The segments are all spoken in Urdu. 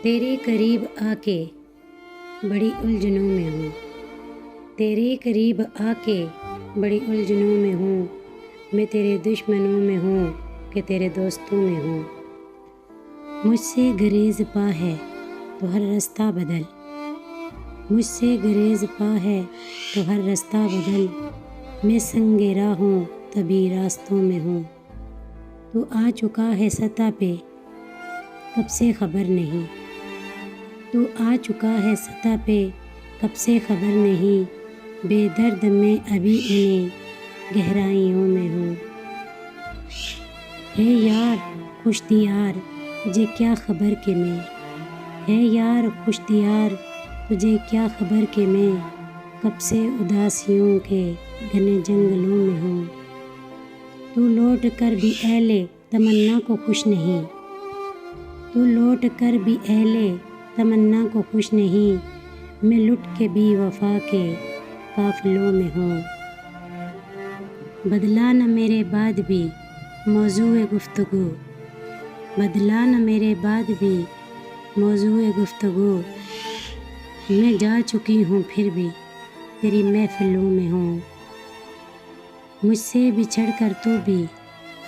تیرے قریب آ کے بڑی الجھنوں میں ہوں، تیرے قریب آ کے بڑی الجھنوں میں ہوں، میں تیرے دشمنوں میں ہوں کہ تیرے دوستوں میں ہوں۔ مجھ سے گریز پا ہے تو ہر رستہ بدل، مجھ سے گریز پا ہے تو ہر رستہ بدل، میں سنگ راہ ہوں تبھی راستوں میں ہوں۔ تو آ چکا ہے سطح پہ کب سے خبر نہیں، تو آ چکا ہے سطح پہ کب سے خبر نہیں، بے درد میں ابھی انہیں گہرائیوں میں ہوں۔ ہے یار خوش دیار تجھے کیا خبر کہ میں، ہے یار خوش دیار تجھے کیا خبر کہ میں کب سے اداسیوں کے گھنے جنگلوں میں ہوں۔ تو لوٹ کر بھی اہل تمنا کو خوش نہیں، تو لوٹ کر بھی اہل تمنا کو خوش نہیں، میں لٹ کے بھی وفا کے قافلوں میں ہوں۔ بدلا نہ میرے بعد بھی موضوع گفتگو، بدلا نہ میرے بعد بھی موضوع گفتگو، میں جا چکی ہوں پھر بھی تیری محفلوں میں ہوں۔ مجھ سے بچھڑ کر تو بھی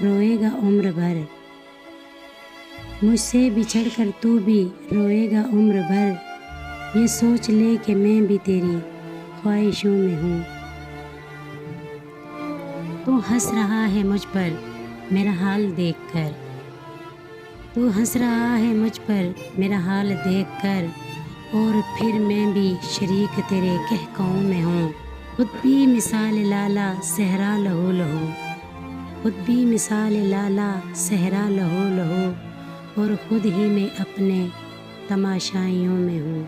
روئے گا عمر بھر، مجھ سے بچھڑ کر تو بھی روئے گا عمر بھر، یہ سوچ لے کہ میں بھی تیری خواہشوں میں ہوں۔ تو ہنس رہا ہے مجھ پر میرا حال دیکھ کر، تو ہنس رہا ہے مجھ پر میرا حال دیکھ کر، اور پھر میں بھی شریک تیرے کہکاؤں میں ہوں۔ خود بھی مثال لالا صحرا لہو لہو، خود بھی مثال لالا صحرا لہو لہو، اور خود ہی میں اپنے تماشائیوں میں ہوں۔